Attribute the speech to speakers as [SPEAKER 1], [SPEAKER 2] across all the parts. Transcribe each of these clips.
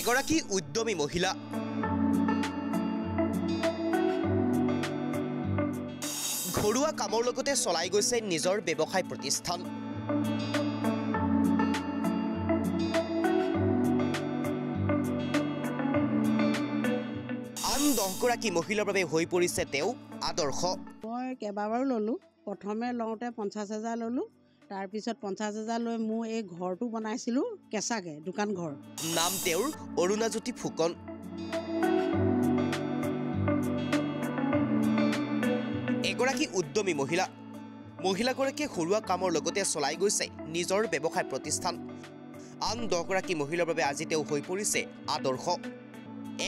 [SPEAKER 1] এগৰাকী উদ্যমী মহিলা ঘৰুৱা কামৰ লগতে চলাই গৈছে নিজৰ ব্যৱসায় প্ৰতিষ্ঠান। আন 10 গৰাকী মহিলাৰ বাবে হৈ পৰিছে তেওঁ আদৰ্শ।
[SPEAKER 2] মই কেইবাবাৰো ললো, প্ৰথমে লওঁতে 50,000 ললো, তাৰ পিছত 50,000 লৈ মই এই ঘৰটো বনাইছিলো কেঁচাকে দোকান ঘৰ।
[SPEAKER 1] নাম তেওঁৰ অৰুণাজ্যোতি ফুকন। এগৰাকী উদ্যমী মহিলাগৰাকীয়ে ঘৰুৱা কামৰ লগতে চলাই গৈছে নিজৰ ব্যৱসায় প্ৰতিষ্ঠান। আন 10 গৰাকী মহিলাৰ বাবে আজি তেওঁ হৈ পৰিছে আদৰ্শ।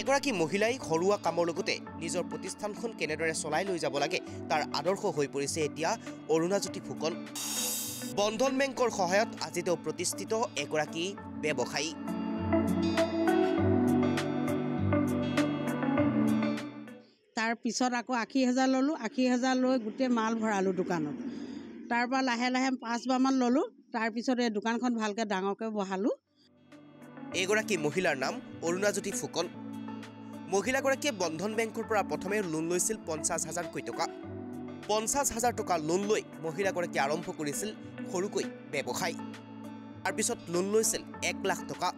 [SPEAKER 1] এগৰাকী মহিলাই ঘৰুৱা কামৰ লগতে নিজৰ প্ৰতিষ্ঠানখন কেনেদৰে চলাই লৈ যাব লাগে তাৰ আদৰ্শ হৈ পৰিছে এতিয়া অৰুণাজ্যোতি ফুকন। বন্ধন বেংকৰ সহায়ত আজি তেওঁ প্ৰতিষ্ঠিত এগৰাকী ব্যৱসায়ী।
[SPEAKER 2] তাৰ পিছত আকৌ 80,000 ললো, 80,000 লৈ গোটেই মাল ভৰালো দোকানত। তাৰ পৰা লাহে লাহে 5বাৰমান ললো, তাৰ পিছত এই দোকানখন ভালকৈ ডাঙৰকৈ বহালো।
[SPEAKER 1] এগৰাকী মহিলাৰ নাম অৰুণাজ্যোতি ফুকন। মহিলাগৰাকীয়ে বন্ধন বেংকৰ পৰা প্ৰথমে লোন লৈছিল 50,000 টকা। 50,000 টকা লোন লৈ মহিলাগৰাকীয়ে আৰম্ভ কৰিছিল সৰুকৈ ব্যৱসায়। তাৰপিছত লোন লৈছিল 1 লাখ টকা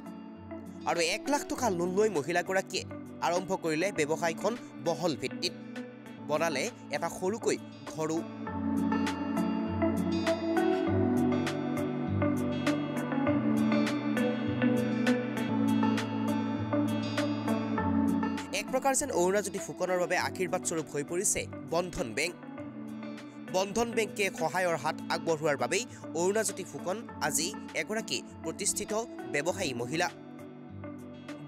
[SPEAKER 1] আৰু 1 লাখ টকা লোন লৈ মহিলাগৰাকীয়ে আৰম্ভ কৰিলে ব্যৱসায়খন বহল ভিত্তিত। বনালে এটা সৰুকৈ ঘৰো। এক প্ৰকাৰ যেন অৰুণাজ্যোতি ফুকনৰ বাবে আশীৰ্বাদ স্বৰূপ হৈ পৰিছে বন্ধন বেংক। বন্ধন বেংকে সহায়ৰ হাত আগবঢ়োৱাৰ বাবেই অৰুণাজ্যোতি ফুকন আজি এগৰাকী প্ৰতিষ্ঠিত ব্যৱসায়ী মহিলা।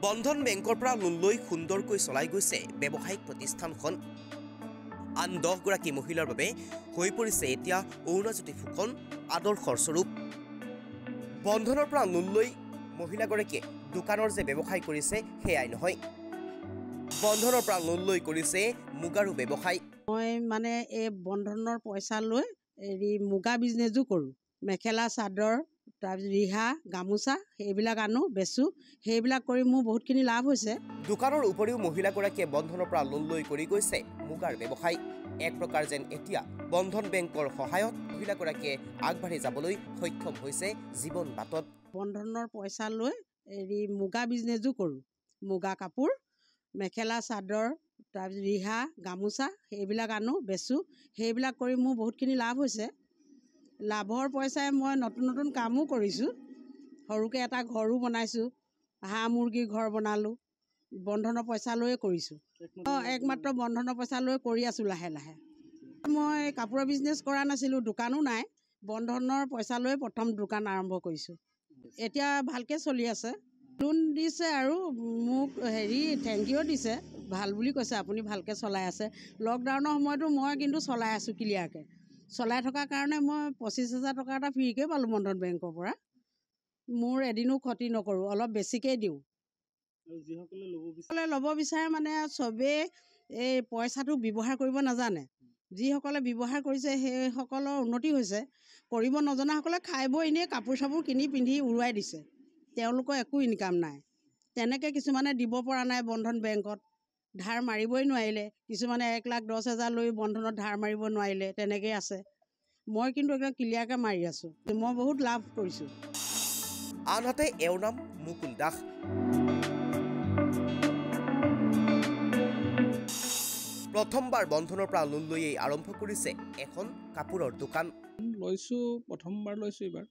[SPEAKER 1] বন্ধন বেংকৰ পৰা লোন লৈ সুন্দৰকৈ চলাই গৈছে ব্যৱসায়িক প্ৰতিষ্ঠানখন। আন 10 গৰাকী মহিলাৰ বাবে হৈ পৰিছে এতিয়া অৰুণাজ্যোতি ফুকন আদৰ্শৰ স্বৰূপ। বন্ধনৰ পৰা লোন লৈ মহিলাগৰাকীয়ে দোকানৰ যে ব্যৱসায় কৰিছে সেয়াই নহয়, বন্ধনৰ পৰা লোন লৈ কৰিছে মুগাৰু ব্যৱসায়।
[SPEAKER 2] মই মানে এই বন্ধনৰ পইচা লৈ মুগা বিজনেছো কৰোঁ। মেখেলা চাদৰ, তাৰপিছত ৰিহা গামোচা সেইবিলাক আনো বেচো। সেইবিলাক কৰি মোৰ বহুতখিনি লাভ হৈছে।
[SPEAKER 1] দোকানৰ উপৰিও মহিলাগৰাকীয়ে বন্ধনৰ পৰা লোন লৈ কৰি গৈছে মুগাৰ ব্যৱসায়। এক প্ৰকাৰ যেন এতিয়া বন্ধন বেংকৰ সহায়ত মহিলাগৰাকীয়ে আগবাঢ়ি যাবলৈ সক্ষম হৈছে জীৱন বাটত।
[SPEAKER 2] বন্ধনৰ পইচা লৈ মুগা বিজনেছো কৰোঁ। মুগা কাপোৰ, মেখেলা চাদৰ, তাৰপিছত ৰিহা গামোচা সেইবিলাক আনো বেচো। সেইবিলাক কৰি মোৰ বহুতখিনি লাভ হৈছে। লাভৰ পইচাই মই নতুন নতুন কামো কৰিছোঁ। সৰুকৈ এটা ঘৰো বনাইছোঁ, হাঁহ মুৰ্গীৰ ঘৰ বনালোঁ। বন্ধনৰ পইচা লৈয়ে কৰিছোঁ। একমাত্ৰ বন্ধনৰ পইচা লৈ কৰি আছোঁ লাহে লাহে। মই কাপোৰৰ বিজনেছ কৰা নাছিলোঁ, দোকানো নাই। বন্ধনৰ পইচা লৈ প্ৰথম দোকান আৰম্ভ কৰিছোঁ। এতিয়া ভালকৈ চলি আছে। লোন দিছে আৰু মোক থেংক ইউ দিছে, ভাল বুলি কৈছে আপুনি ভালকৈ চলাই আছে। লকডাউনৰ সময়তো মই কিন্তু চলাই আছোঁ ক্লিয়াৰকৈ। চলাই থকাৰ কাৰণে মই 25,000 টকা এটা ফ্ৰীকৈ পালোঁ বন্ধন বেংকৰ পৰা। মোৰ এদিনো ক্ষতি নকৰোঁ, অলপ বেছিকৈ দিওঁ। যিসকলে ল'ব বিচাৰে মানে চবেই এই পইচাটো ব্যৱহাৰ কৰিব নাজানে। যিসকলে ব্যৱহাৰ কৰিছে সেইসকলৰ উন্নতি হৈছে। কৰিব নজনাসকলে খাই বৈ এনেই কাপোৰ চাপোৰ কিনি পিন্ধি উৰুৱাই দিছে। তেওঁলোকৰ একো ইনকাম নাই। তেনেকৈ কিছুমানে দিব পৰা নাই বন্ধন বেংকত, ধাৰ মাৰিবই নোৱাৰিলে। কিছুমানে 1,10,000 লৈ বন্ধনত ধাৰ মাৰিব নোৱাৰিলে, তেনেকৈ আছে। মই কিন্তু একদম ক্লিয়াৰকৈ মাৰি আছোঁ। মই বহুত লাভ কৰিছোঁ।
[SPEAKER 1] আনহাতে এওঁৰ নাম মুকুল দাস। প্ৰথমবাৰ বন্ধনৰ পৰা লোন লৈয়ে আৰম্ভ কৰিছে এখন কাপোৰৰ দোকান।
[SPEAKER 3] লৈছোঁ, প্ৰথমবাৰ লৈছোঁ এইবাৰ।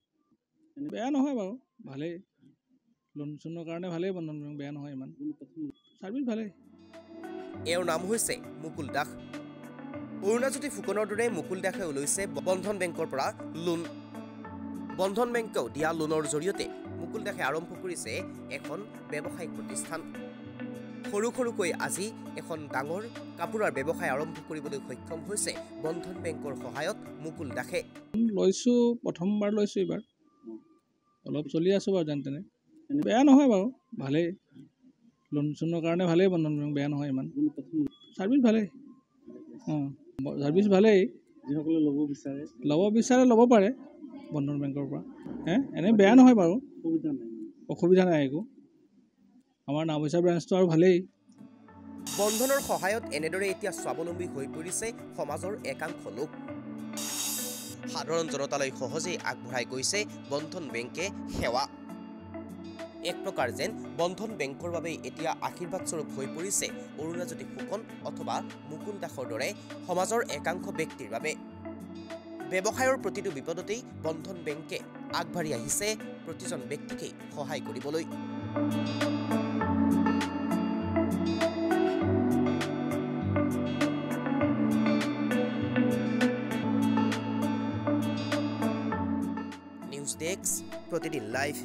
[SPEAKER 3] বেয়া নহয় বাৰু, ভালেই। লোন চোনৰ কাৰণে ভালেই বন্ধন বেংক, বেয়া নহয় ইমান। ছাৰ্ভিচ ভালেই।
[SPEAKER 1] এওঁৰ নাম হৈছে মুকুল দাস। অৰুণাজ্যোতি ফুকনৰ দৰে মুকুল দাসেও লৈছে বন্ধন বেংকৰ পৰা লোন। বন্ধন বেংকেও দিয়া লোনৰ জৰিয়তে মুকুল দাসে আৰম্ভ কৰিছে এখন ব্যৱসায়িক প্ৰতিষ্ঠান। সৰু সৰুকৈ আজি এখন ডাঙৰ কাপোৰৰ ব্যৱসায় আৰম্ভ কৰিবলৈ সক্ষম হৈছে বন্ধন বেংকৰ সহায়ত মুকুল দাসে।
[SPEAKER 3] লৈছোঁ, প্ৰথমবাৰ লৈছোঁ এইবাৰ। অলপ চলি আছোঁ বাৰু যেন তেনে। বেয়া নহয় বাৰু, ভালেই। লোন চোনৰ কাৰণে ভালেই বন্ধন বেংক, বেয়া নহয় ইমান। ছাৰ্ভিচ ভালেই। ছাৰ্ভিচ ভালেই। যিসকলে ল'ব বিচাৰে ল'ব পাৰে বন্ধন বেংকৰ পৰা। এনেই বেয়া নহয় বাৰু, অসুবিধা নাই একো। আমাৰ নাওবৈচা ব্ৰাঞ্চটো আৰু ভালেই।
[SPEAKER 1] বন্ধনৰ সহায়ত এনেদৰে এতিয়া স্বাৱলম্বী হৈ পৰিছে সমাজৰ একাংশ লোক। সাধাৰণ জনতালৈ সহজেই আগবঢ়াই গৈছে বন্ধন বেংকে সেৱা। এক প্ৰকাৰ যেন বন্ধন বেংকৰ বাবে এতিয়া আশীৰ্বাদ স্বৰূপ হৈ পৰিছে অৰুণাজ্যোতি ফুকন অথবা মুকুল দাসৰ দৰে সমাজৰ একাংশ ব্যক্তিৰ বাবে। ব্যৱসায়ৰ প্ৰতিটো বিপদতেই বন্ধন বেংকে আগবাঢ়ি আহিছে প্ৰতিজন ব্যক্তিকেই সহায় কৰিবলৈ। নিউজ ডেস্ক, প্ৰতিদিন লাইভ।